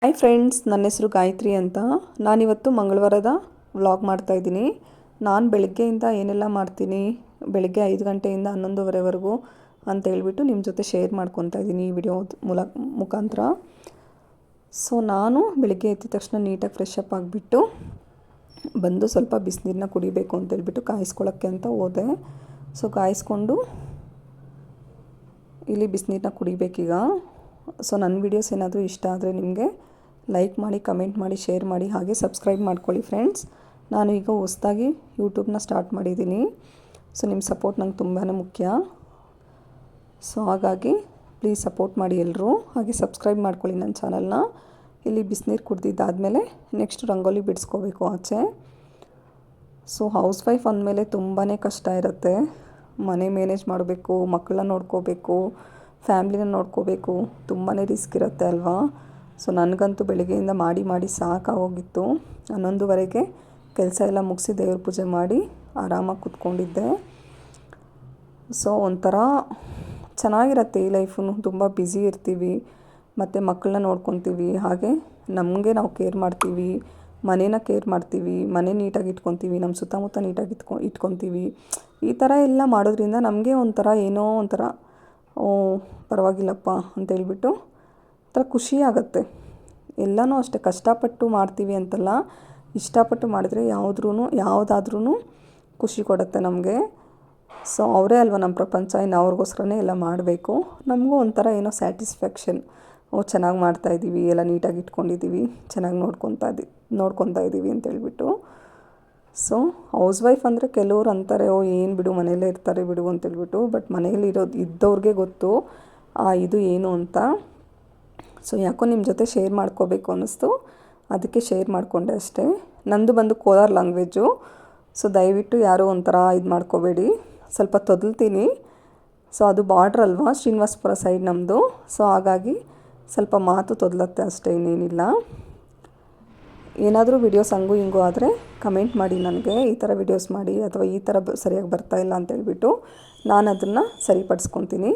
Hi friends, ನನ್ನ ಹೆಸರು ಗಾಯತ್ರಿ ಅಂತ. ನಾನಿವತ್ತು ಮಂಗಳವಾರದ ವ್ಲಾಗ್ ಮಾಡ್ತಾಯಿದ್ದೀನಿ. ನಾನು ಬೆಳಗ್ಗೆಯಿಂದ ಏನೆಲ್ಲ ಮಾಡ್ತೀನಿ, ಬೆಳಗ್ಗೆ 5 ಗಂಟೆಯಿಂದ 11:30ವರೆಗೂ ಅಂತ ಹೇಳ್ಬಿಟ್ಟು ನಿಮ್ಮ ಜೊತೆ ಶೇರ್ ಮಾಡ್ಕೊತಾ ಇದ್ದೀನಿ ಈ ವಿಡಿಯೋ ಮುಖಾಂತರ. ಸೊ ನಾನು ಬೆಳಗ್ಗೆ ಎದ್ದ ತಕ್ಷಣ ನೀಟಾಗಿ ಫ್ರೆಶ್ ಅಪ್ ಆಗಿಬಿಟ್ಟು ಬಂದು ಸ್ವಲ್ಪ ಬಿಸಿನೀರನ್ನ ಕುಡಿಬೇಕು ಅಂತ ಹೇಳ್ಬಿಟ್ಟು ಕಾಯಿಸ್ಕೊಳ್ಳೋಕ್ಕೆ ಅಂತ ಹೋದೆ. ಸೊ ಕಾಯಿಸ್ಕೊಂಡು ಇಲ್ಲಿ ಬಿಸಿನೀರನ್ನ ಕುಡಿಬೇಕೀಗ. ಸೊ ನನ್ನ ವೀಡಿಯೋಸ್ ಏನಾದರೂ ಇಷ್ಟ ಆದರೆ ನಿಮಗೆ ಲೈಕ್ ಮಾಡಿ, ಕಮೆಂಟ್ ಮಾಡಿ, ಶೇರ್ ಮಾಡಿ, ಹಾಗೆ ಸಬ್ಸ್ಕ್ರೈಬ್ ಮಾಡ್ಕೊಳ್ಳಿ ಫ್ರೆಂಡ್ಸ್. ನಾನು ಈಗ ಹೊಸದಾಗಿ ಯೂಟ್ಯೂಬ್ನ ಸ್ಟಾರ್ಟ್ ಮಾಡಿದ್ದೀನಿ. ಸೊ ನಿಮ್ಮ ಸಪೋರ್ಟ್ ನಂಗೆ ತುಂಬಾ ಮುಖ್ಯ. ಸೊ ಹಾಗಾಗಿ ಪ್ಲೀಸ್ ಸಪೋರ್ಟ್ ಮಾಡಿ ಎಲ್ಲರೂ, ಹಾಗೆ ಸಬ್ಸ್ಕ್ರೈಬ್ ಮಾಡ್ಕೊಳ್ಳಿ ನನ್ನ ಚಾನಲ್ನ. ಇಲ್ಲಿ ಬಿಸಿನೀರು ಕುಡ್ದಿದ್ದಾದಮೇಲೆ ನೆಕ್ಸ್ಟ್ ರಂಗೋಲಿ ಬಿಡಿಸ್ಕೋಬೇಕು ಆಚೆ. ಸೊ ಹೌಸ್ ವೈಫ್ ಅಂದಮೇಲೆ ತುಂಬಾ ಕಷ್ಟ ಇರುತ್ತೆ. ಮನೆ ಮ್ಯಾನೇಜ್ ಮಾಡಬೇಕು, ಮಕ್ಕಳನ್ನ ನೋಡ್ಕೋಬೇಕು, ಫ್ಯಾಮ್ಲಿನ ನೋಡ್ಕೋಬೇಕು, ತುಂಬಾ ರಿಸ್ಕ್ ಇರುತ್ತೆ ಅಲ್ವಾ. ಸೊ ನನಗಂತೂ ಬೆಳಗ್ಗೆಯಿಂದ ಮಾಡಿ ಸಾಕಾಗೋಗಿತ್ತು. 11:30ಗೆ ಕೆಲಸ ಎಲ್ಲ ಮುಗಿಸಿ ದೇವ್ರ ಪೂಜೆ ಮಾಡಿ ಆರಾಮಾಗಿ ಕೂತ್ಕೊಂಡಿದ್ದೆ. ಸೊ ಒಂಥರ ಚೆನ್ನಾಗಿರುತ್ತೆ ಈ ಲೈಫು. ತುಂಬ ಬ್ಯುಸಿ ಇರ್ತೀವಿ, ಮತ್ತು ಮಕ್ಕಳನ್ನ ನೋಡ್ಕೊತೀವಿ, ಹಾಗೆ ನಮಗೆ ನಾವು ಕೇರ್ ಮಾಡ್ತೀವಿ, ಮನೇನ ಕೇರ್ ಮಾಡ್ತೀವಿ, ಮನೆ ನೀಟಾಗಿ ಇಟ್ಕೊತೀವಿ, ನಮ್ಮ ಸುತ್ತಮುತ್ತ ನೀಟಾಗಿ ಇಟ್ಕೊತೀವಿ. ಈ ಥರ ಎಲ್ಲ ಮಾಡೋದ್ರಿಂದ ನಮಗೆ ಒಂಥರ ಏನೋ ಒಂಥರ ಪರವಾಗಿಲ್ಲಪ್ಪ ಅಂತೇಳ್ಬಿಟ್ಟು ಒಂಥರ ಖುಷಿ ಆಗುತ್ತೆ. ಎಲ್ಲನೂ ಅಷ್ಟೇ, ಕಷ್ಟಪಟ್ಟು ಮಾಡ್ತೀವಿ ಅಂತಲ್ಲ, ಇಷ್ಟಪಟ್ಟು ಮಾಡಿದ್ರೆ ಯಾವುದಾದ್ರೂ ಖುಷಿ ಕೊಡುತ್ತೆ ನಮಗೆ. ಸೊ ಅವರೇ ಅಲ್ವ ನಮ್ಮ ಪ್ರಪಂಚ, ಇನ್ನು ಅವ್ರಿಗೋಸ್ಕರನೇ ಎಲ್ಲ ಮಾಡಬೇಕು. ನಮಗೂ ಒಂಥರ ಏನೋ ಸ್ಯಾಟಿಸ್ಫ್ಯಾಕ್ಷನ್. ಚೆನ್ನಾಗಿ ಮಾಡ್ತಾಯಿದ್ದೀವಿ, ಎಲ್ಲ ನೀಟಾಗಿ ಇಟ್ಕೊಂಡಿದ್ದೀವಿ, ಚೆನ್ನಾಗಿ ನೋಡ್ಕೊತಾ ಇದ್ದೀವಿ ಅಂತೇಳ್ಬಿಟ್ಟು. ಸೊ ಹೌಸ್ ವೈಫ್ ಅಂದರೆ ಕೆಲವ್ರು ಅಂತಾರೆ, ಏನು ಬಿಡು ಮನೆಯಲ್ಲೇ ಇರ್ತಾರೆ ಬಿಡು ಅಂತೇಳ್ಬಿಟ್ಟು. ಬಟ್ ಮನೆಯಲ್ಲಿ ಇದ್ದವ್ರಿಗೆ ಗೊತ್ತು ಇದು ಏನು ಅಂತ. ಸೊ ಯಾಕೋ ನಿಮ್ಮ ಜೊತೆ ಶೇರ್ ಮಾಡ್ಕೋಬೇಕು ಅನ್ನಿಸ್ತು, ಅದಕ್ಕೆ ಶೇರ್ ಮಾಡಿಕೊಂಡೆ ಅಷ್ಟೇ. ನಂದು ಬಂದು ಕೋಲಾರ ಲ್ಯಾಂಗ್ವೇಜು. ಸೊ ದಯವಿಟ್ಟು ಯಾರೂ ಒಂಥರ ಇದು ಮಾಡ್ಕೋಬೇಡಿ, ಸ್ವಲ್ಪ ತೊದಲ್ತೀನಿ. ಸೊ ಅದು ಬಾರ್ಡ್ರ್ ಅಲ್ವಾ, ಶ್ರೀನಿವಾಸಪುರ ಸೈಡ್ ನಮ್ಮದು. ಸೊ ಹಾಗಾಗಿ ಸ್ವಲ್ಪ ಮಾತು ತೊದಲತ್ತೆ ಅಷ್ಟೇ, ಇನ್ನೇನಿಲ್ಲ. ಏನಾದರೂ ವಿಡಿಯೋಸ್ ಹಂಗೂ ಹಿಂಗೂ ಆದರೆ ಕಮೆಂಟ್ ಮಾಡಿ ನನಗೆ, ಈ ಥರ ವಿಡಿಯೋಸ್ ಮಾಡಿ ಅಥವಾ ಈ ಥರ ಸರಿಯಾಗಿ ಬರ್ತಾಯಿಲ್ಲ ಅಂತೇಳ್ಬಿಟ್ಟು ನಾನು ಅದನ್ನು ಸರಿಪಡಿಸ್ಕೊತೀನಿ.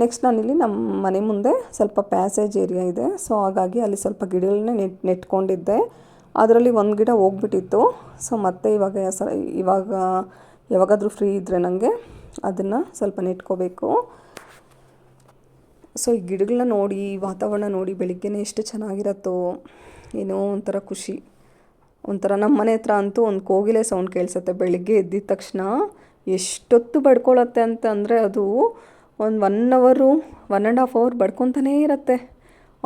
ನೆಕ್ಸ್ಟ್ ನಾನಿಲ್ಲಿ ನಮ್ಮ ಮನೆ ಮುಂದೆ ಸ್ವಲ್ಪ ಪ್ಯಾಸೇಜ್ ಏರಿಯಾ ಇದೆ. ಸೊ ಹಾಗಾಗಿ ಅಲ್ಲಿ ಸ್ವಲ್ಪ ಗಿಡಗಳನ್ನೇ ನೆಟ್ಕೊಂಡಿದ್ದೆ. ಅದರಲ್ಲಿ ಒಂದು ಗಿಡ ಹೋಗ್ಬಿಟ್ಟಿತ್ತು. ಸೊ ಮತ್ತೆ ಇವಾಗ ಯಾವಾಗಾದರೂ ಫ್ರೀ ಇದ್ದರೆ ನನಗೆ ಅದನ್ನು ಸ್ವಲ್ಪ ನೆಟ್ಕೋಬೇಕು. ಸೊ ಈ ಗಿಡಗಳನ್ನ ನೋಡಿ, ವಾತಾವರಣ ನೋಡಿ, ಬೆಳಿಗ್ಗೆನೇ ಎಷ್ಟು ಚೆನ್ನಾಗಿರತ್ತೋ, ಏನೋ ಒಂಥರ ಖುಷಿ. ಒಂಥರ ನಮ್ಮ ಮನೆ ಹತ್ರ ಅಂತೂ ಒಂದು ಕೋಗಿಲೆ ಸೌಂಡ್ ಕೇಳಿಸುತ್ತೆ ಬೆಳಿಗ್ಗೆ ಎದ್ದಿದ ತಕ್ಷಣ. ಎಷ್ಟೊತ್ತು ಬಡ್ಕೊಳ್ಳುತ್ತೆ ಅಂತಂದರೆ ಅದು ಒಂದು 1 ಅವರು 1.5 ಅವರ್ ಬಡ್ಕೊತಾನೇ ಇರುತ್ತೆ.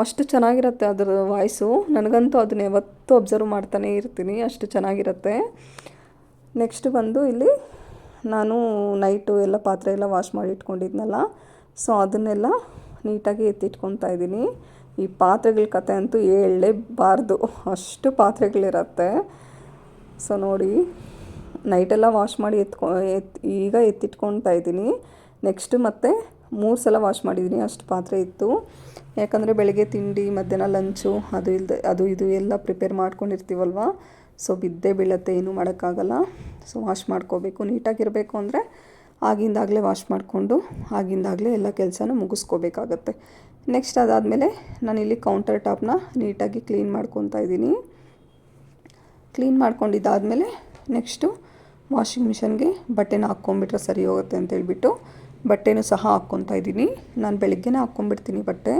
ಅಷ್ಟು ಚೆನ್ನಾಗಿರುತ್ತೆ ಅದರ ವಾಯ್ಸು. ನನಗಂತೂ ಅದನ್ನ ಯಾವತ್ತೂ ಅಬ್ಸರ್ವ್ ಮಾಡ್ತಾನೇ ಇರ್ತೀನಿ, ಅಷ್ಟು ಚೆನ್ನಾಗಿರುತ್ತೆ. ನೆಕ್ಸ್ಟ್ ಬಂದು ಇಲ್ಲಿ ನಾನು ನೈಟು ಎಲ್ಲ ಪಾತ್ರೆ ಎಲ್ಲ ವಾಶ್ ಮಾಡಿ ಇಟ್ಕೊಂಡಿದ್ನಲ್ಲ, ಸೊ ಅದನ್ನೆಲ್ಲ ನೀಟಾಗಿ ಎತ್ತಿಟ್ಕೊತಾ ಇದ್ದೀನಿ. ಈ ಪಾತ್ರೆಗಳ ಕತೆ ಅಂತೂ ಹೇಳಲೇಬಾರ್ದು, ಅಷ್ಟು ಪಾತ್ರೆಗಳಿರುತ್ತೆ. ಸೊ ನೋಡಿ, ನೈಟೆಲ್ಲ ವಾಶ್ ಮಾಡಿ ಈಗ ಎತ್ತಿಟ್ಕೊತಾ ಇದ್ದೀನಿ. ನೆಕ್ಸ್ಟ್ ಮತ್ತೆ 3 ಸಲ ವಾಶ್ ಮಾಡಿದ್ದೀನಿ, ಅಷ್ಟು ಪಾತ್ರೆ ಇತ್ತು. ಯಾಕಂದರೆ ಬೆಳಗ್ಗೆ ತಿಂಡಿ, ಮಧ್ಯಾಹ್ನ ಲಂಚು, ಅದು ಇದು ಎಲ್ಲ ಪ್ರಿಪೇರ್ ಮಾಡ್ಕೊಂಡಿರ್ತೀವಲ್ವ. ಸೊ ಬಿದ್ದೇ ಬೀಳತ್ತೆ, ಏನೂ ಮಾಡೋಕ್ಕಾಗಲ್ಲ. ಸೊ ವಾಶ್ ಮಾಡ್ಕೋಬೇಕು. ನೀಟಾಗಿರಬೇಕು ಅಂದರೆ ಆಗಿಂದಾಗಲೇ ವಾಶ್ ಮಾಡಿಕೊಂಡು ಆಗಿಂದಾಗಲೇ ಎಲ್ಲ ಕೆಲಸನೂ ಮುಗಿಸ್ಕೋಬೇಕಾಗತ್ತೆ. ನೆಕ್ಸ್ಟ್ ಅದಾದಮೇಲೆ ನಾನಿಲ್ಲಿ ಕೌಂಟರ್ ಟಾಪ್ನ ನೀಟಾಗಿ ಕ್ಲೀನ್ ಮಾಡ್ಕೊತಾ ಇದ್ದೀನಿ. ಕ್ಲೀನ್ ಮಾಡ್ಕೊಂಡಿದ್ದಾದಮೇಲೆ ನೆಕ್ಸ್ಟು ವಾಷಿಂಗ್ ಮಿಷನ್ಗೆ ಬಟ್ಟೆನ ಹಾಕ್ಕೊಂಬಿಟ್ರೆ ಸರಿ ಹೋಗುತ್ತೆ ಅಂತೇಳ್ಬಿಟ್ಟು ಬಟ್ಟೆನೂ ಸಹ ಹಾಕ್ಕೊತಾ ಇದ್ದೀನಿ. ನಾನು ಬೆಳಗ್ಗೆನೇ ಹಾಕ್ಕೊಂಬಿಡ್ತೀನಿ ಬಟ್ಟೆ.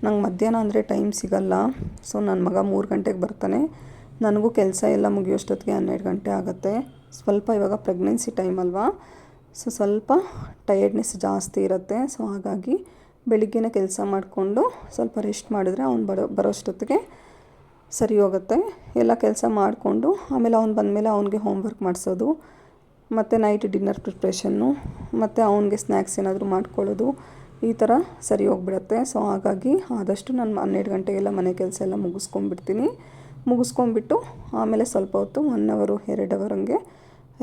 ನಂಗೆ ಮಧ್ಯಾಹ್ನ ಅಂದರೆ ಟೈಮ್ ಸಿಗಲ್ಲ. ಸೊ ನನ್ನ ಮಗ 3 ಗಂಟೆಗೆ ಬರ್ತಾನೆ. ನನಗೂ ಕೆಲಸ ಎಲ್ಲ ಮುಗಿಯೋಷ್ಟೊತ್ತಿಗೆ 12 ಗಂಟೆ ಆಗುತ್ತೆ. ಸ್ವಲ್ಪ ಇವಾಗ ಪ್ರೆಗ್ನೆನ್ಸಿ ಟೈಮ್ ಅಲ್ವಾ, ಸೊ ಸ್ವಲ್ಪ ಟಯರ್ಡ್ನೆಸ್ ಜಾಸ್ತಿ ಇರುತ್ತೆ. ಸೊ ಹಾಗಾಗಿ ಬೆಳಿಗ್ಗೆನೇ ಕೆಲಸ ಮಾಡಿಕೊಂಡು ಸ್ವಲ್ಪ ರೆಸ್ಟ್ ಮಾಡಿದ್ರೆ ಅವ್ನು ಬರೋಷ್ಟೊತ್ತಿಗೆ ಸರಿ ಹೋಗುತ್ತೆ. ಎಲ್ಲ ಕೆಲಸ ಮಾಡಿಕೊಂಡು ಆಮೇಲೆ ಅವ್ನು ಬಂದಮೇಲೆ ಅವ್ನಿಗೆ ಹೋಮ್ವರ್ಕ್ ಮಾಡಿಸೋದು, ಮತ್ತು ನೈಟ್ ಡಿನ್ನರ್ ಪ್ರಿಪ್ರೇಷನ್ನು, ಮತ್ತು ಅವನಿಗೆ ಸ್ನ್ಯಾಕ್ಸ್ ಏನಾದರೂ ಮಾಡ್ಕೊಳ್ಳೋದು, ಈ ಥರ ಸರಿ ಹೋಗ್ಬಿಡುತ್ತೆ. ಸೊ ಹಾಗಾಗಿ ಆದಷ್ಟು ನಾನು 12 ಗಂಟೆಗೆಲ್ಲ ಮನೆ ಕೆಲಸ ಎಲ್ಲ ಮುಗಿಸ್ಕೊಂಬಿಟ್ಟು ಆಮೇಲೆ ಸ್ವಲ್ಪ ಹೊತ್ತು 1 ಅವರು 2 ಅವರ್ ಹಂಗೆ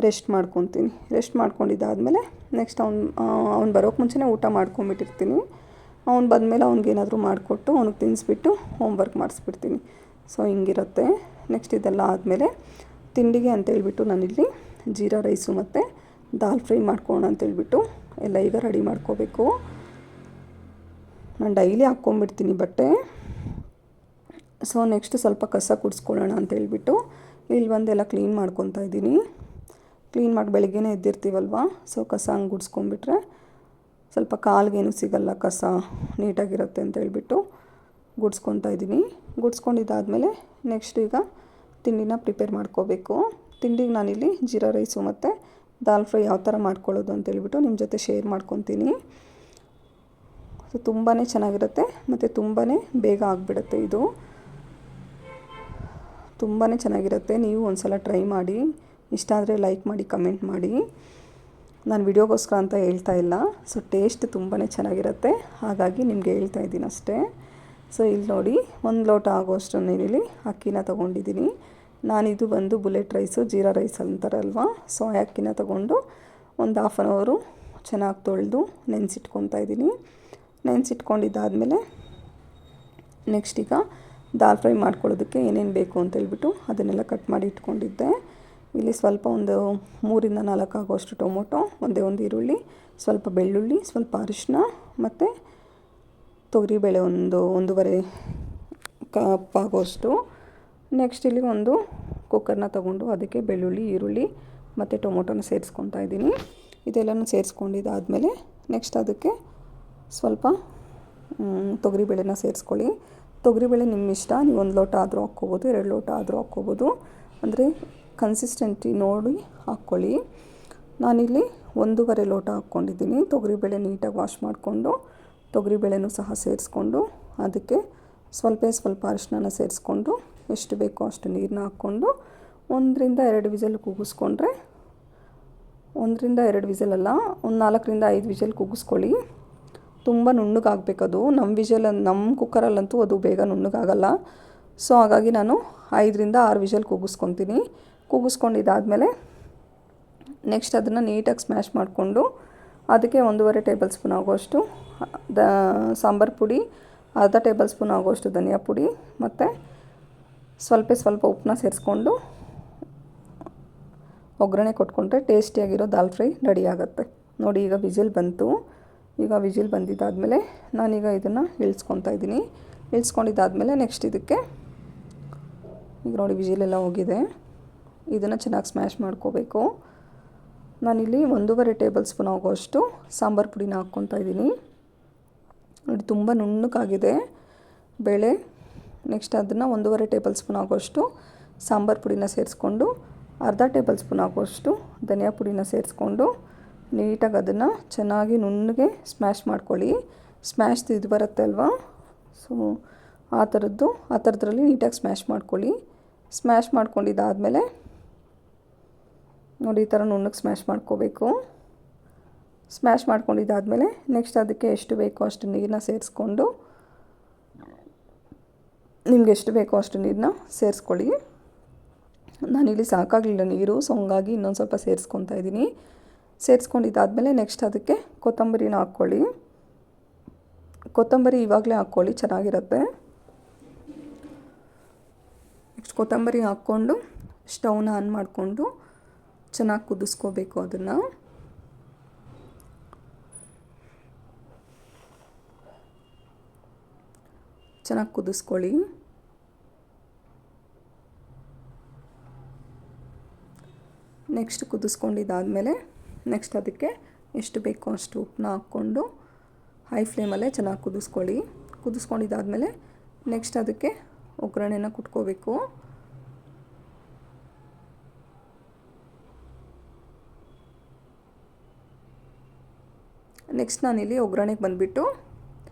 ರೆಸ್ಟ್ ಮಾಡ್ಕೊತೀನಿ. ರೆಸ್ಟ್ ಮಾಡ್ಕೊಂಡಿದ್ದಾದಮೇಲೆ ನೆಕ್ಸ್ಟ್ ಅವ್ನು ಬರೋಕ್ಕೆ ಮುಂಚೆನೇ ಊಟ ಮಾಡ್ಕೊಂಬಿಟ್ಟಿರ್ತೀನಿ. ಅವ್ನು ಬಂದಮೇಲೆ ಅವ್ನಿಗೇನಾದರೂ ಮಾಡಿಕೊಟ್ಟು ಅವ್ನಿಗೆ ತಿನ್ನಿಸ್ಬಿಟ್ಟು ಹೋಮ್ವರ್ಕ್ ಮಾಡಿಸ್ಬಿಡ್ತೀನಿ. ಸೊ ಹಿಂಗಿರುತ್ತೆ. ನೆಕ್ಸ್ಟ್ ಇದೆಲ್ಲ ಆದಮೇಲೆ ತಿಂಡಿಗೆ ಅಂತೇಳ್ಬಿಟ್ಟು ನಾನಿಲ್ಲಿ ಜೀರಾ ರೈಸು ಮತ್ತು ದಾಲ್ ಫ್ರೈ ಮಾಡ್ಕೊಳ್ಳೋಣ ಅಂತೇಳ್ಬಿಟ್ಟು ಎಲ್ಲ ಈಗ ರೆಡಿ ಮಾಡ್ಕೋಬೇಕು. ನಾನು ಡೈಲಿ ಹಾಕ್ಕೊಂಬಿಡ್ತೀನಿ ಬಟ್ಟೆ. ಸೊ ನೆಕ್ಸ್ಟ್ ಸ್ವಲ್ಪ ಕಸ ಗುಡಿಸ್ಕೊಳ್ಳೋಣ ಅಂತೇಳ್ಬಿಟ್ಟು ಇಲ್ಲಿ ಬಂದೆಲ್ಲ ಕ್ಲೀನ್ ಮಾಡ್ಕೊತಾ ಇದ್ದೀನಿ. ಕ್ಲೀನ್ ಮಾಡಿ ಬೆಳಗ್ಗೆನೇ ಎದ್ದಿರ್ತೀವಲ್ವ, ಸೊ ಕಸ ಹಂಗೆ ಗುಡಿಸ್ಕೊಂಡ್ಬಿಟ್ರೆ ಸ್ವಲ್ಪ ಕಾಲ್ಗೇನು ಸಿಗಲ್ಲ, ಕಸ ನೀಟಾಗಿರುತ್ತೆ ಅಂತೇಳ್ಬಿಟ್ಟು ಗುಡಿಸ್ಕೊತಾ ಇದ್ದೀನಿ. ಗುಡಿಸ್ಕೊಂಡಿದ್ದಾದಮೇಲೆ ನೆಕ್ಸ್ಟ್ ಈಗ ತಿಂಡಿನ ಪ್ರಿಪೇರ್ ಮಾಡ್ಕೋಬೇಕು. ತಿಂಡಿಗೆ ನಾನಿಲ್ಲಿ ಜೀರಾ ರೈಸು ಮತ್ತು ದಾಲ್ ಫ್ರೈ ಯಾವ ಥರ ಮಾಡ್ಕೊಳ್ಳೋದು ಅಂತೇಳ್ಬಿಟ್ಟು ನಿಮ್ಮ ಜೊತೆ ಶೇರ್ ಮಾಡ್ಕೊತೀನಿ. ಸೊ ತುಂಬಾ ಚೆನ್ನಾಗಿರುತ್ತೆ ಮತ್ತು ತುಂಬಾ ಬೇಗ ಆಗಿಬಿಡುತ್ತೆ. ಇದು ತುಂಬಾ ಚೆನ್ನಾಗಿರುತ್ತೆ. ನೀವು ಒಂದು ಸಲ ಟ್ರೈ ಮಾಡಿ. ಇಷ್ಟ ಆದರೆ ಲೈಕ್ ಮಾಡಿ, ಕಮೆಂಟ್ ಮಾಡಿ. ನಾನು ವಿಡಿಯೋಗೋಸ್ಕರ ಅಂತ ಹೇಳ್ತಾ ಇಲ್ಲ. ಸೊ ಟೇಸ್ಟ್ ತುಂಬಾ ಚೆನ್ನಾಗಿರುತ್ತೆ, ಹಾಗಾಗಿ ನಿಮಗೆ ಹೇಳ್ತಾ ಇದ್ದೀನಿ ಅಷ್ಟೇ. ಸೊ ಇಲ್ಲಿ ನೋಡಿ, 1 ಲೋಟ ಆಗೋಷ್ಟು ನಾನಿಲ್ಲಿ ಅಕ್ಕಿನ ತೊಗೊಂಡಿದ್ದೀನಿ. ನಾನಿದು ಬಂದು ಬುಲೆಟ್ ರೈಸು, ಜೀರಾ ರೈಸ್ ಅಂತಾರಲ್ವ, ಸೊ ಆ ಅಕ್ಕಿನ ತೊಗೊಂಡು ಒಂದು ಹಾಫ್ ಆನ್ ಅವರು ಚೆನ್ನಾಗಿ ತೊಳೆದು ನೆನೆಸಿಟ್ಕೊತಾ ಇದ್ದೀನಿ. ನೆನೆಸಿಟ್ಕೊಂಡಿದ್ದಾದಮೇಲೆ ನೆಕ್ಸ್ಟ್ ಈಗ ದಾಲ್ ಫ್ರೈ ಮಾಡ್ಕೊಳ್ಳೋದಕ್ಕೆ ಏನೇನು ಬೇಕು ಅಂತೇಳ್ಬಿಟ್ಟು ಅದನ್ನೆಲ್ಲ ಕಟ್ ಮಾಡಿ ಇಟ್ಕೊಂಡಿದ್ದೆ. ಇಲ್ಲಿ ಸ್ವಲ್ಪ ಒಂದು 3 ಇಂದ 4 ಆಗೋಷ್ಟು ಟೊಮೊಟೊ, ಒಂದೇ ಒಂದು ಈರುಳ್ಳಿ, ಸ್ವಲ್ಪ ಬೆಳ್ಳುಳ್ಳಿ, ಸ್ವಲ್ಪ ಅರಿಶಿನ ಮತ್ತು ತೊಗರಿಬೇಳೆ ಒಂದು 1.5 ಕಪ್ ಆಗೋಷ್ಟು. ನೆಕ್ಸ್ಟ್ ಇಲ್ಲಿ ಒಂದು ಕುಕ್ಕರ್ನ ತೊಗೊಂಡು ಅದಕ್ಕೆ ಬೆಳ್ಳುಳ್ಳಿ, ಈರುಳ್ಳಿ ಮತ್ತು ಟೊಮೊಟೊನ ಸೇರಿಸ್ಕೊತಾ ಇದ್ದೀನಿ. ಇದೆಲ್ಲನೂ ಸೇರಿಸ್ಕೊಂಡಿದ್ದಾದಮೇಲೆ ನೆಕ್ಸ್ಟ್ ಅದಕ್ಕೆ ಸ್ವಲ್ಪ ತೊಗರಿಬೇಳೆನ ಸೇರಿಸ್ಕೊಳ್ಳಿ. ತೊಗರಿಬೇಳೆ ನಿಮ್ಮ ಇಷ್ಟ, ನೀವು 1 ಲೋಟ ಆದರೂ ಹಾಕ್ಕೋಬೋದು, 2 ಲೋಟ ಆದರೂ ಹಾಕ್ಕೋಬೋದು, ಅಂದರೆ ಕನ್ಸಿಸ್ಟೆನ್ಸಿ ನೋಡಿ ಹಾಕ್ಕೊಳ್ಳಿ. ನಾನಿಲ್ಲಿ 1.5 ಲೋಟ ಹಾಕ್ಕೊಂಡಿದ್ದೀನಿ. ತೊಗರಿಬೇಳೆ ನೀಟಾಗಿ ವಾಶ್ ಮಾಡಿಕೊಂಡು ತೊಗರಿಬೇಳೆನೂ ಸಹ ಸೇರಿಸ್ಕೊಂಡು ಅದಕ್ಕೆ ಸ್ವಲ್ಪ ಅರಿಶಿನ ಸೇರಿಸ್ಕೊಂಡು ಎಷ್ಟು ಬೇಕೋ ಅಷ್ಟು ನೀರನ್ನ ಹಾಕ್ಕೊಂಡು 1 ರಿಂದ 2 ವಿಸಲ್ ಕೂಗಿಸ್ಕೊಂಡ್ರೆ, 1 ರಿಂದ 2 ವಿಸಲಲ್ಲ, ಒಂದು 4 ರಿಂದ 5 ವಿಸಲ್ ಕೂಗಿಸ್ಕೊಳ್ಳಿ. ತುಂಬ ನುಣ್ಣಗಾಗಬೇಕದು. ನಮ್ಮ ಕುಕ್ಕರಲ್ಲಂತೂ ಅದು ಬೇಗ ನುಣ್ಣಗಾಗಲ್ಲ. ಸೊ ಹಾಗಾಗಿ ನಾನು 5 ರಿಂದ 6 ವಿಸಲ್ ಕೂಗಿಸ್ಕೊತೀನಿ. ಕೂಗಿಸ್ಕೊಂಡಿದ್ದಾದಮೇಲೆ ನೆಕ್ಸ್ಟ್ ಅದನ್ನು ನೀಟಾಗಿ ಸ್ಮ್ಯಾಶ್ ಮಾಡಿಕೊಂಡು ಅದಕ್ಕೆ 1.5 ಟೇಬಲ್ ಸ್ಪೂನ್ ಆಗೋಷ್ಟು ಸಾಂಬಾರು ಪುಡಿ, ಅರ್ಧ ಟೇಬಲ್ ಸ್ಪೂನ್ ಆಗೋಷ್ಟು ಧನಿಯಾ ಪುಡಿ ಮತ್ತು ಸ್ವಲ್ಪ ಉಪ್ಪನ್ನ ಸೇರಿಸ್ಕೊಂಡು ಒಗ್ಗರಣೆ ಕೊಟ್ಕೊಂಡ್ರೆ ಟೇಸ್ಟಿಯಾಗಿರೋ ದಾಲ್ ಫ್ರೈ ರೆಡಿ ಆಗುತ್ತೆ. ನೋಡಿ ಈಗ ವಿಜಿಲ್ ಬಂತು. ಈಗ ವಿಜಿಲ್ ಬಂದಿದ್ದಾದಮೇಲೆ ನಾನೀಗ ಇದನ್ನು ಇಳಿಸ್ಕೊತಾ ಇದ್ದೀನಿ. ಇಳಿಸ್ಕೊಂಡಿದ್ದಾದಮೇಲೆ ನೆಕ್ಸ್ಟ್ ಇದಕ್ಕೆ ಈಗ ನೋಡಿ ವಿಜಿಲೆಲ್ಲ ಹೋಗಿದೆ. ಇದನ್ನು ಚೆನ್ನಾಗಿ ಸ್ಮ್ಯಾಶ್ ಮಾಡ್ಕೋಬೇಕು. ನಾನಿಲ್ಲಿ 1.5 ಟೇಬಲ್ ಸ್ಪೂನ್ ಆಗೋಷ್ಟು ಸಾಂಬಾರು ಪುಡಿನ ಹಾಕ್ಕೊತಾ ಇದ್ದೀನಿ. ನೋಡಿ ತುಂಬ ನುಣ್ಣಗಾಗಿದೆ ಬೇಳೆ. ನೆಕ್ಸ್ಟ್ ಅದನ್ನು 1.5 ಟೇಬಲ್ ಸ್ಪೂನ್ ಆಗೋಷ್ಟು ಸಾಂಬಾರು ಪುಡಿನ ಸೇರಿಸ್ಕೊಂಡು ಅರ್ಧ ಟೇಬಲ್ ಸ್ಪೂನ್ ಆಗೋಷ್ಟು ಧನಿಯಾ ಪುಡಿನ ಸೇರಿಸ್ಕೊಂಡು ನೀಟಾಗಿ ಅದನ್ನು ಚೆನ್ನಾಗಿ ನುಣ್ಣಗೆ ಸ್ಮ್ಯಾಶ್ ಮಾಡ್ಕೊಳ್ಳಿ. ಸ್ಮ್ಯಾಶ್ದು ಇದು ಬರುತ್ತೆ ಅಲ್ವಾ, ಸೊ ಆ ಥರದ್ರಲ್ಲಿ ನೀಟಾಗಿ ಸ್ಮ್ಯಾಶ್ ಮಾಡ್ಕೊಳ್ಳಿ. ಸ್ಮ್ಯಾಶ್ ಮಾಡ್ಕೊಂಡಿದ್ದಾದಮೇಲೆ ನೋಡಿ ಈ ಥರ ನುಣ್ಣಗೆ ಸ್ಮ್ಯಾಶ್ ಮಾಡ್ಕೋಬೇಕು. ಸ್ಮ್ಯಾಶ್ ಮಾಡ್ಕೊಂಡಿದ್ದಾದಮೇಲೆ ನೆಕ್ಸ್ಟ್ ಅದಕ್ಕೆ ಎಷ್ಟು ಬೇಕೋ ಅಷ್ಟು ನೀರನ್ನ ಸೇರಿಸ್ಕೊಂಡು, ನಿಮ್ಗೆ ಎಷ್ಟು ಬೇಕೋ ಅಷ್ಟು ನೀರನ್ನ ಸೇರಿಸ್ಕೊಳ್ಳಿ. ನಾನಿಲ್ಲಿ ಸಾಕಾಗಲಿಲ್ಲ ನೀರು, ಸೊ ಹಂಗಾಗಿ ಇನ್ನೊಂದು ಸ್ವಲ್ಪ ಸೇರಿಸ್ಕೊತಾ ಇದ್ದೀನಿ. ಸೇರಿಸ್ಕೊಂಡಿದ್ದಾದಮೇಲೆ ನೆಕ್ಸ್ಟ್ ಅದಕ್ಕೆ ಕೊತ್ತಂಬರಿನ ಹಾಕ್ಕೊಳ್ಳಿ. ಕೊತ್ತಂಬರಿ ಇವಾಗಲೇ ಹಾಕ್ಕೊಳ್ಳಿ, ಚೆನ್ನಾಗಿರುತ್ತೆ. ನೆಕ್ಸ್ಟ್ ಕೊತ್ತಂಬರಿ ಹಾಕ್ಕೊಂಡು ಸ್ಟವ್ನ ಆನ್ ಮಾಡಿಕೊಂಡು ಚೆನ್ನಾಗಿ ಕುದಿಸ್ಕೋಬೇಕು. ಅದನ್ನು ಚೆನ್ನಾಗಿ ಕುದಿಸ್ಕೊಳ್ಳಿ. ನೆಕ್ಸ್ಟ್ ಕುದಿಸ್ಕೊಂಡಿದ್ದಾದಮೇಲೆ ನೆಕ್ಸ್ಟ್ ಅದಕ್ಕೆ ಎಷ್ಟು ಬೇಕೋ ಅಷ್ಟು ಉಪ್ಪನ್ನ ಹಾಕ್ಕೊಂಡು ಹೈ ಫ್ಲೇಮಲ್ಲೇ ಚೆನ್ನಾಗಿ ಕುದಿಸ್ಕೊಳ್ಳಿ. ಕುದಿಸ್ಕೊಂಡಿದ್ದಾದಮೇಲೆ ನೆಕ್ಸ್ಟ್ ಅದಕ್ಕೆ ಒಗ್ಗರಣೆನ ಕುಟ್ಕೋಬೇಕು. ನೆಕ್ಸ್ಟ್ ನಾನಿಲ್ಲಿ ಒಗ್ಗರಣೆಗೆ ಬಂದುಬಿಟ್ಟು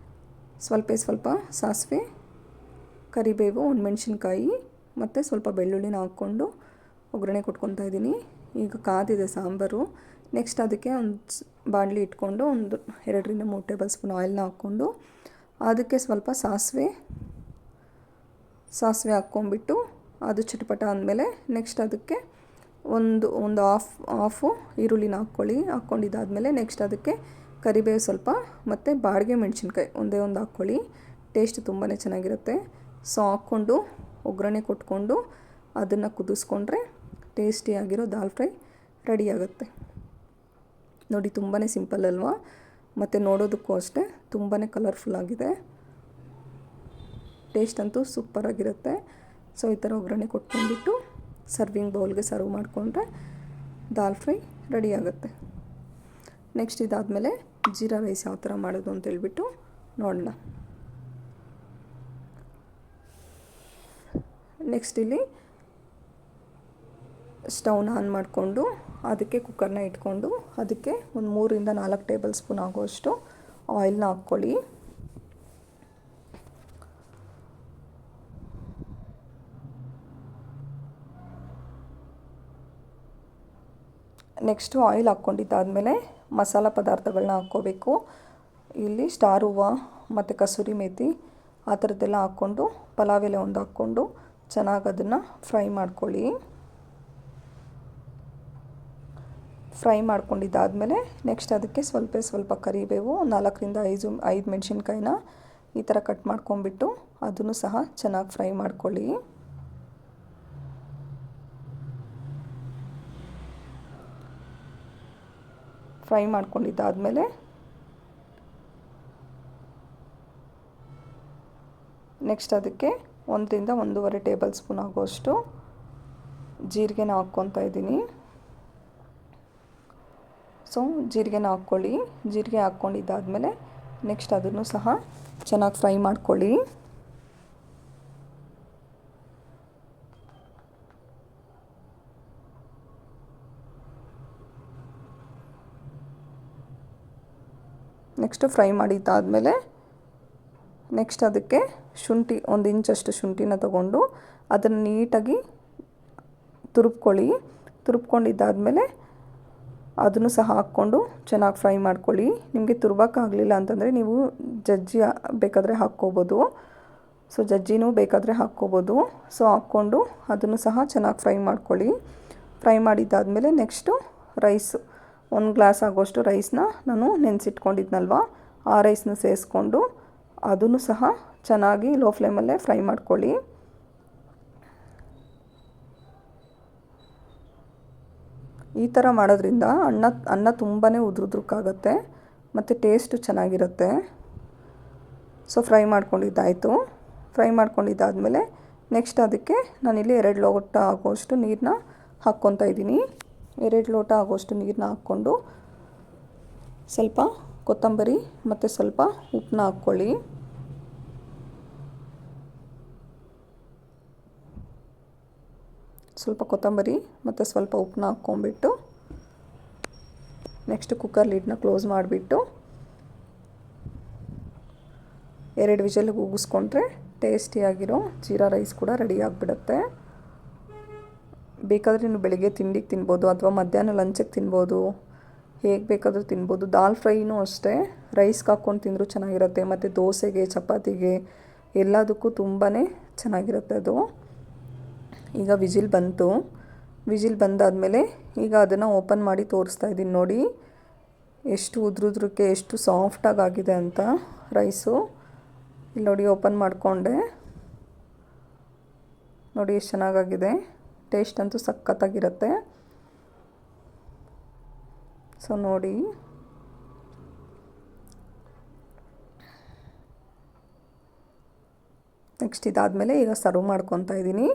ಸ್ವಲ್ಪ ಸಾಸಿವೆ, ಕರಿಬೇವು, ಒಣಮೆಣ್ಸಿನ್ಕಾಯಿ ಮತ್ತು ಸ್ವಲ್ಪ ಬೆಳ್ಳುಳ್ಳಿನ ಹಾಕ್ಕೊಂಡು ಒಗ್ಗರಣೆ ಕೊಟ್ಕೊತಾ ಇದ್ದೀನಿ. ಈಗ ಕಾದಿದೆ ಸಾಂಬಾರು. ನೆಕ್ಸ್ಟ್ ಅದಕ್ಕೆ ಒಂದು ಬಾಣಲಿ ಇಟ್ಕೊಂಡು ಒಂದು 2 ರಿಂದ 3 ಟೇಬಲ್ ಸ್ಪೂನ್ ಆಯಿಲ್ನ ಹಾಕ್ಕೊಂಡು ಅದಕ್ಕೆ ಸ್ವಲ್ಪ ಸಾಸಿವೆ ಹಾಕ್ಕೊಂಬಿಟ್ಟು ಅದು ಚಿಟಪಟ ಅಂದಮೇಲೆ ನೆಕ್ಸ್ಟ್ ಅದಕ್ಕೆ ಒಂದು ಹಾಫು ಈರುಳ್ಳಿನ ಹಾಕ್ಕೊಂಡಿದ್ದಾದಮೇಲೆ ನೆಕ್ಸ್ಟ್ ಅದಕ್ಕೆ ಕರಿಬೇವು ಸ್ವಲ್ಪ ಮತ್ತು ಬಾಡಿಗೆ ಮೆಣಸಿನ್ಕಾಯಿ ಒಂದೇ ಒಂದು ಹಾಕ್ಕೊಳ್ಳಿ. ಟೇಸ್ಟ್ ತುಂಬಾ ಚೆನ್ನಾಗಿರುತ್ತೆ. ಸೊ ಹಾಕ್ಕೊಂಡು ಒಗ್ಗರಣೆ ಕೊಟ್ಕೊಂಡು ಅದನ್ನು ಕುದಿಸ್ಕೊಂಡ್ರೆ ಟೇಸ್ಟಿಯಾಗಿರೋ ದಾಲ್ ಫ್ರೈ ರೆಡಿ ಆಗುತ್ತೆ. ನೋಡಿ ತುಂಬಾ ಸಿಂಪಲ್ ಅಲ್ವಾ, ಮತ್ತು ನೋಡೋದಕ್ಕೂ ಅಷ್ಟೇ ತುಂಬಾ ಕಲರ್ಫುಲ್ ಆಗಿದೆ. ಟೇಸ್ಟ್ ಅಂತೂ ಸೂಪರಾಗಿರುತ್ತೆ. ಸೊ ಈ ಥರ ಒಗ್ಗರಣೆ ಕೊಟ್ಕೊಂಡ್ಬಿಟ್ಟು ಸರ್ವಿಂಗ್ ಬೌಲ್ಗೆ ಸರ್ವ್ ಮಾಡಿಕೊಂಡ್ರೆ ದಾಲ್ ಫ್ರೈ ರೆಡಿ ಆಗುತ್ತೆ. ನೆಕ್ಸ್ಟ್ ಇದಾದಮೇಲೆ ಜೀರಾ ರೈಸ್ ಯಾವ ಥರ ಮಾಡೋದು ಅಂತೇಳ್ಬಿಟ್ಟು ನೋಡೋಣ. ನೆಕ್ಸ್ಟ್ ಇಲ್ಲಿ ಸ್ಟವ್ನ ಆನ್ ಮಾಡಿಕೊಂಡು ಅದಕ್ಕೆ ಕುಕ್ಕರ್ನ ಇಟ್ಕೊಂಡು ಅದಕ್ಕೆ ಒಂದು 3ರಿಂದ 4 ಟೇಬಲ್ ಸ್ಪೂನ್ ಆಗುವಷ್ಟು ಆಯಿಲ್ನ ಹಾಕ್ಕೊಳ್ಳಿ. ನೆಕ್ಸ್ಟು ಆಯಿಲ್ ಹಾಕ್ಕೊಂಡಿದ್ದಾದಮೇಲೆ ಮಸಾಲ ಪದಾರ್ಥಗಳನ್ನ ಹಾಕ್ಕೋಬೇಕು. ಇಲ್ಲಿ ಸ್ಟಾರ್ ಹೂವು ಮತ್ತು ಕಸೂರಿ ಮೇಥಿ ಆ ಥರದ್ದೆಲ್ಲ ಹಾಕ್ಕೊಂಡು ಪಲಾವ್ ಎಲೆ ಒಂದು ಹಾಕ್ಕೊಂಡು ಚೆನ್ನಾಗಿ ಅದನ್ನು ಫ್ರೈ ಮಾಡ್ಕೊಳ್ಳಿ. ಫ್ರೈ ಮಾಡ್ಕೊಂಡಿದ್ದಾದಮೇಲೆ ನೆಕ್ಸ್ಟ್ ಅದಕ್ಕೆ ಸ್ವಲ್ಪ ಕರಿಬೇವು, 4ರಿಂದ 5 ಮೆಣಸಿನ್ಕಾಯಿನ ಈ ಥರ ಕಟ್ ಮಾಡ್ಕೊಂಬಿಟ್ಟು ಅದನ್ನು ಸಹ ಚೆನ್ನಾಗಿ ಫ್ರೈ ಮಾಡ್ಕೊಳ್ಳಿ. ಫ್ರೈ ಮಾಡ್ಕೊಂಡಿದ್ದಾದಮೇಲೆ ನೆಕ್ಸ್ಟ್ ಅದಕ್ಕೆ 1ರಿಂದ 1.5 ಟೇಬಲ್ ಸ್ಪೂನ್ ಆಗುವಷ್ಟು ಜೀರಿಗೆನ ಹಾಕ್ಕೊತಾ ಇದ್ದೀನಿ. ಸೊ ಜೀರಿಗೆನ ಹಾಕ್ಕೊಳ್ಳಿ. ಜೀರಿಗೆ ಹಾಕ್ಕೊಂಡಿದ್ದಾದಮೇಲೆ ನೆಕ್ಸ್ಟ್ ಅದನ್ನು ಸಹ ಚೆನ್ನಾಗಿ ಫ್ರೈ ಮಾಡ್ಕೊಳ್ಳಿ. ನೆಕ್ಸ್ಟು ಫ್ರೈ ಮಾಡಿದ್ದಾದಮೇಲೆ ನೆಕ್ಸ್ಟ್ ಅದಕ್ಕೆ ಶುಂಠಿ 1 ಇಂಚಷ್ಟು ಶುಂಠಿನ ತೊಗೊಂಡು ಅದನ್ನು ನೀಟಾಗಿ ತುರುಬ್ಕೊಳ್ಳಿ. ತುರುಬ್ಕೊಂಡಿದ್ದಾದಮೇಲೆ ಅದನ್ನು ಸಹ ಹಾಕ್ಕೊಂಡು ಚೆನ್ನಾಗಿ ಫ್ರೈ ಮಾಡ್ಕೊಳ್ಳಿ. ನಿಮಗೆ ತುರ್ಬಕ್ಕಾಗಲಿಲ್ಲ ಅಂತಂದರೆ ನೀವು ಜಜ್ಜಿ ಬೇಕಾದರೆ ಹಾಕ್ಕೋಬೋದು. ಸೊ ಜಜ್ಜಿನೂ ಬೇಕಾದರೆ ಹಾಕ್ಕೋಬೋದು. ಸೊ ಹಾಕ್ಕೊಂಡು ಅದನ್ನು ಸಹ ಚೆನ್ನಾಗಿ ಫ್ರೈ ಮಾಡ್ಕೊಳ್ಳಿ. ಫ್ರೈ ಮಾಡಿದ್ದಾದಮೇಲೆ ನೆಕ್ಸ್ಟು ರೈಸು 1 ಗ್ಲಾಸ್ ಆಗೋಷ್ಟು ರೈಸ್ನ ನಾನು ನೆನೆಸಿಟ್ಕೊಂಡಿದ್ನಲ್ವ, ಆ ರೈಸ್ನ ಸೇರಿಸ್ಕೊಂಡು ಅದನ್ನು ಸಹ ಚೆನ್ನಾಗಿ ಲೋ ಫ್ಲೇಮಲ್ಲೇ ಫ್ರೈ ಮಾಡ್ಕೊಳ್ಳಿ. ಈ ಥರ ಮಾಡೋದ್ರಿಂದ ಅನ್ನ ತುಂಬಾ ಉದ್ರುದ್ರಕ್ಕಾಗತ್ತೆ ಮತ್ತು ಟೇಸ್ಟು ಚೆನ್ನಾಗಿರುತ್ತೆ. ಸೊ ಫ್ರೈ ಮಾಡ್ಕೊಂಡಿದ್ದಾಯಿತು. ಫ್ರೈ ಮಾಡ್ಕೊಂಡಿದ್ದಾದಮೇಲೆ ನೆಕ್ಸ್ಟ್ ಅದಕ್ಕೆ ನಾನಿಲ್ಲಿ 2 ಲೋಟ ಆಗೋಷ್ಟು ನೀರನ್ನ ಹಾಕ್ಕೊತಾ ಇದ್ದೀನಿ. 2 ಲೋಟ ಆಗೋಷ್ಟು ನೀರನ್ನ ಹಾಕ್ಕೊಂಡು ಸ್ವಲ್ಪ ಕೊತ್ತಂಬರಿ ಮತ್ತು ಸ್ವಲ್ಪ ಉಪ್ಪನ್ನ ಹಾಕ್ಕೊಳ್ಳಿ. ಸ್ವಲ್ಪ ಕೊತ್ತಂಬರಿ ಮತ್ತು ಸ್ವಲ್ಪ ಉಪ್ಪನ್ನ ಹಾಕ್ಕೊಂಬಿಟ್ಟು ನೆಕ್ಸ್ಟ್ ಕುಕ್ಕರ್ ಲಿಡ್ನ ಕ್ಲೋಸ್ ಮಾಡಿಬಿಟ್ಟು 2 ವಿಷಲ್ಗೆ ಕೂಗಿಸ್ಕೊಂಡ್ರೆ ಟೇಸ್ಟಿಯಾಗಿರೋ ಜೀರಾ ರೈಸ್ ಕೂಡ ರೆಡಿ ಆಗಿಬಿಡುತ್ತೆ. ಬೇಕಾದರೆ ನೀವು ಬೆಳಿಗ್ಗೆ ತಿಂಡಿಗೆ ತಿನ್ಬೋದು ಅಥವಾ ಮಧ್ಯಾಹ್ನ ಲಂಚಿಗೆ ತಿನ್ಬೋದು, ಹೇಗೆ ಬೇಕಾದರೂ ತಿನ್ಬೋದು. ದಾಲ್ ಫ್ರೈನೂ ಅಷ್ಟೇ ರೈಸ್ಗೆ ಹಾಕ್ಕೊಂಡು ತಿಂದರೂ ಚೆನ್ನಾಗಿರುತ್ತೆ ಮತ್ತು ದೋಸೆಗೆ, ಚಪಾತಿಗೆ ಎಲ್ಲದಕ್ಕೂ ತುಂಬಾ ಚೆನ್ನಾಗಿರುತ್ತೆ ಅದು. ಈಗ ವಿಜಿಲ್ ಬಂತು. ವಿಜಿಲ್ ಬಂದಾದಮೇಲೆ ಈಗ ಅದನ್ನು ಓಪನ್ ಮಾಡಿ ತೋರಿಸ್ತಾ ಇದ್ದೀನಿ ನೋಡಿ, ಎಷ್ಟು ಉದ್ರುದ್ರಕ್ಕೆ ಎಷ್ಟು ಸಾಫ್ಟಾಗಿ ಆಗಿದೆ ಅಂತ ರೈಸು. ಇಲ್ಲಿ ನೋಡಿ ಓಪನ್ ಮಾಡಿಕೊಂಡೆ, ನೋಡಿ ಎಷ್ಟು ಚೆನ್ನಾಗಾಗಿದೆ. ಟೇಸ್ಟ್ ಅಂತೂ ಸಖತ್ತಾಗಿರುತ್ತೆ. ಸೊ ನೋಡಿ ನೆಕ್ಸ್ಟ್ ಇದಾದಮೇಲೆ ಈಗ ಸರ್ವ್ ಮಾಡ್ಕೊತಾ ಇದ್ದೀನಿ.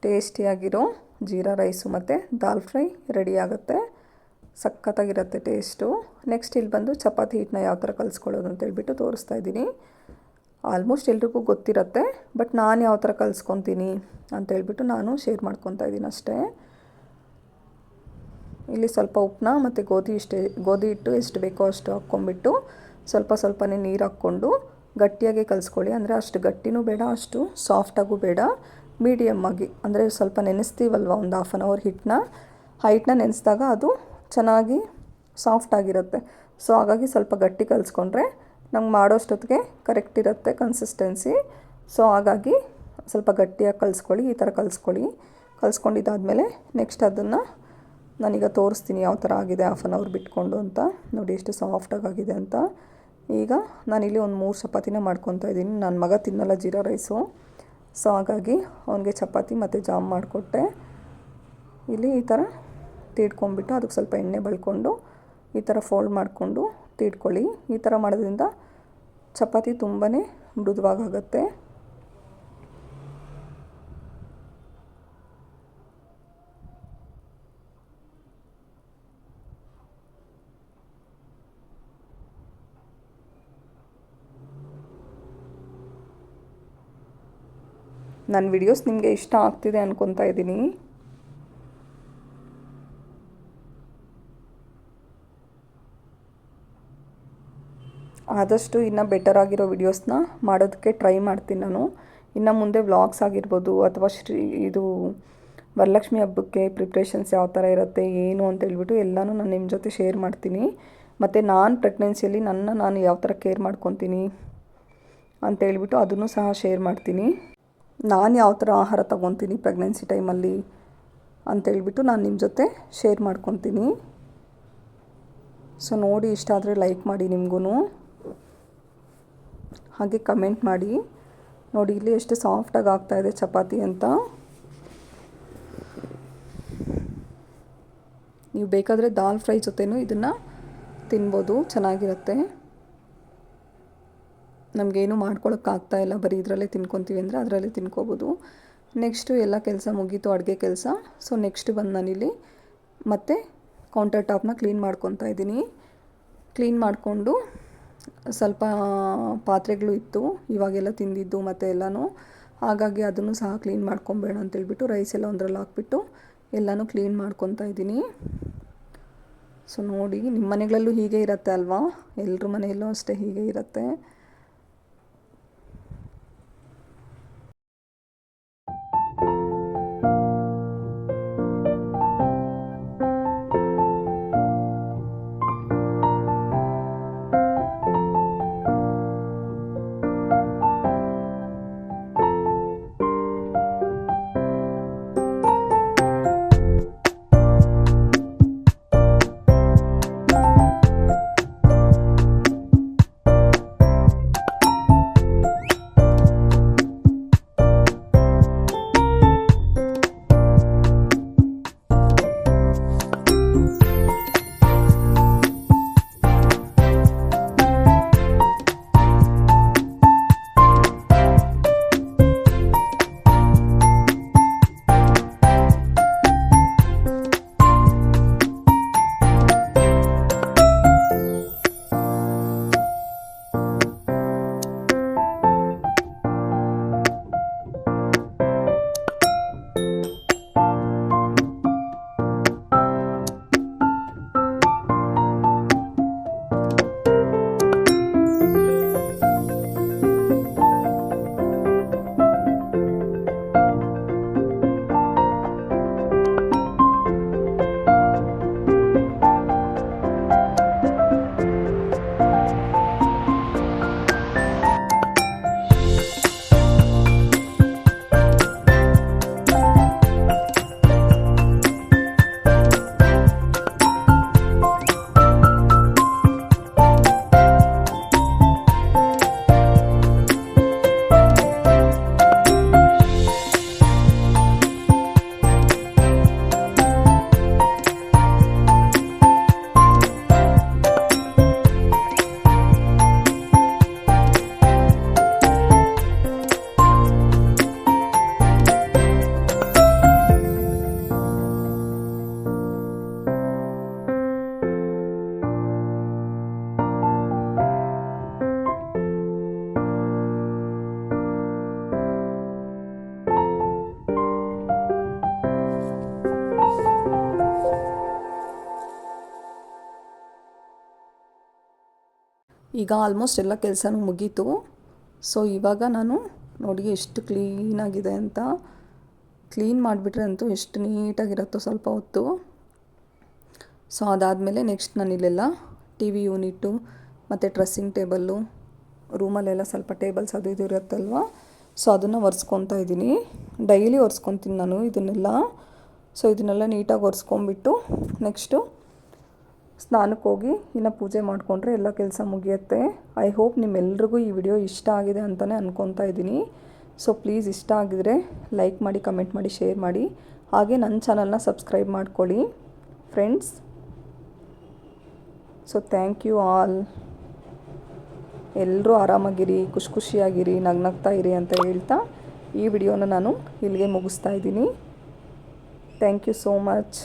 ಟೇಸ್ಟಿಯಾಗಿರೋ ಜೀರಾ ರೈಸು ಮತ್ತು ದಾಲ್ ಫ್ರೈ ರೆಡಿ ಆಗುತ್ತೆ. ಸಖತ್ತಾಗಿರುತ್ತೆ ಟೇಸ್ಟು. ನೆಕ್ಸ್ಟ್ ಇಲ್ಲಿ ಬಂದು ಚಪಾತಿ ಹಿಟ್ಟನ್ನ ಯಾವ ಥರ ಕಲಿಸ್ಕೊಳ್ಳೋದು ಅಂತೇಳ್ಬಿಟ್ಟು ತೋರಿಸ್ತಾ ಇದ್ದೀನಿ. ಆಲ್ಮೋಸ್ಟ್ ಎಲ್ರಿಗೂ ಗೊತ್ತಿರುತ್ತೆ, ಬಟ್ ನಾನು ಯಾವ ಥರ ಕಲಿಸ್ಕೊತೀನಿ ಅಂತೇಳ್ಬಿಟ್ಟು ನಾನು ಶೇರ್ ಮಾಡ್ಕೊತಾ ಇದ್ದೀನಿ ಅಷ್ಟೇ. ಇಲ್ಲಿ ಸ್ವಲ್ಪ ಉಪ್ಪನ್ನ ಮತ್ತು ಗೋಧಿ ಹಿಟ್ಟು ಎಷ್ಟು ಬೇಕೋ ಅಷ್ಟು ಹಾಕ್ಕೊಂಬಿಟ್ಟು ಸ್ವಲ್ಪನೇ ನೀರು ಹಾಕ್ಕೊಂಡು ಗಟ್ಟಿಯಾಗಿ ಕಲಿಸ್ಕೊಳ್ಳಿ. ಅಂದರೆ ಅಷ್ಟು ಗಟ್ಟಿನೂ ಬೇಡ, ಅಷ್ಟು ಸಾಫ್ಟಾಗೂ ಬೇಡ, ಮೀಡಿಯಮ್ ಆಗಿ. ಅಂದರೆ ಸ್ವಲ್ಪ ನೆನೆಸ್ತೀವಲ್ವ ಒಂದು 1/2 ಅವರ್ ಹಿಟ್ಟನ್ನ ನೆನೆಸಿದಾಗ ಅದು ಚೆನ್ನಾಗಿ ಸಾಫ್ಟಾಗಿರುತ್ತೆ. ಸೊ ಹಾಗಾಗಿ ಸ್ವಲ್ಪ ಗಟ್ಟಿ ಕಲಿಸ್ಕೊಂಡ್ರೆ ನಂಗೆ ಮಾಡೋಷ್ಟೊತ್ತಿಗೆ ಕರೆಕ್ಟ್ ಇರುತ್ತೆ ಕನ್ಸಿಸ್ಟೆನ್ಸಿ. ಸೊ ಹಾಗಾಗಿ ಸ್ವಲ್ಪ ಗಟ್ಟಿಯಾಗಿ ಕಲಿಸ್ಕೊಳ್ಳಿ. ಈ ಥರ ಕಲಿಸ್ಕೊಂಡಿದ್ದಾದಮೇಲೆ ನೆಕ್ಸ್ಟ್ ಅದನ್ನು ನಾನೀಗ ತೋರಿಸ್ತೀನಿ ಯಾವ ಥರ ಆಗಿದೆ 1/2 ಅವರ್ ಬಿಟ್ಕೊಂಡು ಅಂತ. ನೋಡಿ ಎಷ್ಟು ಸಾಫ್ಟಾಗಿದೆ ಅಂತ. ಈಗ ನಾನಿಲ್ಲಿ ಒಂದು 3 ಚಪಾತಿನ ಮಾಡ್ಕೊತಾ ಇದ್ದೀನಿ. ನನ್ನ ಮಗ ತಿನ್ನಲ್ಲ ಜೀರಾ ರೈಸು, ಸೊ ಹಾಗಾಗಿ ಅವನಿಗೆ ಚಪಾತಿ ಮತ್ತು ಜಾಮ್ ಮಾಡಿಕೊಟ್ಟೆ. ಇಲ್ಲಿ ಈ ಥರ ತೀಡ್ಕೊಂಬಿಟ್ಟು ಅದಕ್ಕೆ ಸ್ವಲ್ಪ ಎಣ್ಣೆ ಬಳ್ಕೊಂಡು ಈ ಥರ ಫೋಲ್ಡ್ ಮಾಡಿಕೊಂಡು ತೀಡ್ಕೊಳ್ಳಿ. ಈ ಥರ ಮಾಡೋದ್ರಿಂದ ಚಪಾತಿ ತುಂಬಾ ಮೃದುವಾಗುತ್ತೆ ನನ್ನ ವಿಡಿಯೋಸ್ ನಿಮಗೆ ಇಷ್ಟ ಆಗ್ತಿದೆ ಅನ್ಕೊತಾ ಇದ್ದೀನಿ. ಆದಷ್ಟು ಇನ್ನು ಬೆಟರ್ ಆಗಿರೋ ವಿಡಿಯೋಸ್ನ ಮಾಡೋದಕ್ಕೆ ಟ್ರೈ ಮಾಡ್ತೀನಿ ನಾನು. ಇನ್ನು ಮುಂದೆ ವ್ಲಾಗ್ಸ್ ಆಗಿರ್ಬೋದು ಅಥವಾ ಇದು ವರಲಕ್ಷ್ಮಿ ಹಬ್ಬಕ್ಕೆ ಪ್ರಿಪ್ರೇಷನ್ಸ್ ಯಾವ ಥರ ಇರುತ್ತೆ ಏನು ಅಂತ ಹೇಳ್ಬಿಟ್ಟು ಎಲ್ಲನೂ ನಾನು ನಿಮ್ಮ ಜೊತೆ ಶೇರ್ ಮಾಡ್ತೀನಿ. ಮತ್ತು ನಾನು ಪ್ರೆಗ್ನೆನ್ಸಿಯಲ್ಲಿ ನಾನು ಯಾವ ಥರ ಕೇರ್ ಮಾಡ್ಕೊತೀನಿ ಅಂತ ಹೇಳ್ಬಿಟ್ಟು ಅದನ್ನು ಸಹ ಶೇರ್ ಮಾಡ್ತೀನಿ. ನಾನು ಯಾವ ಥರ ಆಹಾರ ತೊಗೊತೀನಿ ಪ್ರೆಗ್ನೆನ್ಸಿ ಟೈಮಲ್ಲಿ ಅಂತೇಳ್ಬಿಟ್ಟು ನಾನು ನಿಮ್ಮ ಜೊತೆ ಶೇರ್ ಮಾಡ್ಕೊತೀನಿ. ಸೊ ನೋಡಿ ಇಷ್ಟ ಆದರೆ ಲೈಕ್ ಮಾಡಿ ನಿಮಗೂ, ಹಾಗೆ ಕಮೆಂಟ್ ಮಾಡಿ. ನೋಡಿ ಇಲ್ಲಿ ಎಷ್ಟು ಸಾಫ್ಟಾಗಿ ಆಗ್ತಾಯಿದೆ ಚಪಾತಿ ಅಂತ. ನೀವು ಬೇಕಾದರೆ ದಾಲ್ ಫ್ರೈ ಜೊತೆನೂ ಇದನ್ನು ತಿನ್ಬೋದು, ಚೆನ್ನಾಗಿರುತ್ತೆ. ನಮಗೇನು ಮಾಡ್ಕೊಳಕ್ಕಾಗ್ತಾಯಿಲ್ಲ, ಬರೀ ಇದರಲ್ಲೇ ತಿನ್ಕೊತೀವಿ ಅಂದರೆ ಅದರಲ್ಲೇ ತಿನ್ಕೋಬೋದು. ನೆಕ್ಸ್ಟು ಎಲ್ಲ ಕೆಲಸ ಮುಗೀತು, ಅಡುಗೆ ಕೆಲಸ. ಸೊ ನೆಕ್ಸ್ಟ್ ಬಂದು ನಾನಿಲ್ಲಿ ಮತ್ತೆ ಕೌಂಟರ್ ಟಾಪ್ನ ಕ್ಲೀನ್ ಮಾಡ್ಕೊತಾ ಇದ್ದೀನಿ. ಕ್ಲೀನ್ ಮಾಡಿಕೊಂಡು ಸ್ವಲ್ಪ ಪಾತ್ರೆಗಳು ಇತ್ತು ಇವಾಗೆಲ್ಲ ತಿಂದಿದ್ದು ಮತ್ತು ಎಲ್ಲನೂ, ಹಾಗಾಗಿ ಅದನ್ನು ಸಹ ಕ್ಲೀನ್ ಮಾಡ್ಕೊಬೇಡ ಅಂತೇಳ್ಬಿಟ್ಟು ರೈಸ್ ಎಲ್ಲ ಒಂದರಲ್ಲಿ ಹಾಕ್ಬಿಟ್ಟು ಎಲ್ಲನೂ ಕ್ಲೀನ್ ಮಾಡ್ಕೊತಾ ಇದ್ದೀನಿ. ಸೊ ನೋಡಿ, ನಿಮ್ಮ ಮನೆಗಳಲ್ಲೂ ಹೀಗೆ ಇರುತ್ತೆ ಅಲ್ವಾ? ಎಲ್ಲರ ಮನೆಯಲ್ಲೂ ಅಷ್ಟೇ ಹೀಗೆ ಇರುತ್ತೆ. ಈಗ ಆಲ್ಮೋಸ್ಟ್ ಎಲ್ಲ ಕೆಲಸನೂ ಮುಗೀತು. ಸೊ ಇವಾಗ ನಾನು ನೋಡಿ ಎಷ್ಟು ಕ್ಲೀನಾಗಿದೆ ಅಂತ. ಕ್ಲೀನ್ ಮಾಡಿಬಿಟ್ರೆ ಅಂತೂ ಎಷ್ಟು ನೀಟಾಗಿರುತ್ತೋ ಸ್ವಲ್ಪ ಹೊತ್ತು. ಸೊ ಅದಾದಮೇಲೆ ನೆಕ್ಸ್ಟ್ ನಾನಿಲ್ಲೆಲ್ಲ ಟಿ ವಿ ಯೂನಿಟ್ಟು ಮತ್ತು ಡ್ರೆಸ್ಸಿಂಗ್ ಟೇಬಲ್ಲು, ರೂಮಲ್ಲೆಲ್ಲ ಸ್ವಲ್ಪ ಟೇಬಲ್ಸ್ ಅದು ಇದು ಇರುತ್ತಲ್ವ, ಸೊ ಅದನ್ನು ಒರೆಸ್ಕೊತಾ ಇದ್ದೀನಿ. ಡೈಲಿ ಒರೆಸ್ಕೊತೀನಿ ನಾನು ಇದನ್ನೆಲ್ಲ. ಸೊ ಇದನ್ನೆಲ್ಲ ನೀಟಾಗಿ ಒರೆಸ್ಕೊಂಬಿಟ್ಟು ನೆಕ್ಸ್ಟು ಸ್ನಾನಕ್ಕೆ ಹೋಗಿ ಇನ್ನು ಪೂಜೆ ಮಾಡಿಕೊಂಡ್ರೆ ಎಲ್ಲ ಕೆಲಸ ಮುಗಿಯುತ್ತೆ. ಐ ಹೋಪ್ ನಿಮ್ಮೆಲ್ರಿಗೂ ಈ ವಿಡಿಯೋ ಇಷ್ಟ ಆಗಿದೆ ಅಂತಲೇ ಅಂದ್ಕೊತಾ ಇದ್ದೀನಿ. ಸೊ ಪ್ಲೀಸ್ ಇಷ್ಟ ಆಗಿದರೆ ಲೈಕ್ ಮಾಡಿ, ಕಮೆಂಟ್ ಮಾಡಿ, ಶೇರ್ ಮಾಡಿ. ಹಾಗೆ ನನ್ನ ಚಾನಲ್ನ ಸಬ್ಸ್ಕ್ರೈಬ್ ಮಾಡ್ಕೊಳ್ಳಿ friends. So thank you all. ಎಲ್ಲರೂ ಆರಾಮಾಗಿರಿ, ಖುಷಿಯಾಗಿರಿ, ನಗ್ನಗ್ತಾ ಇರಿ ಅಂತ ಹೇಳ್ತಾ ಈ ವಿಡಿಯೋನ ನಾನು ಇಲ್ಲಿಗೆ ಮುಗಿಸ್ತಾ ಇದ್ದೀನಿ. Thank you so much.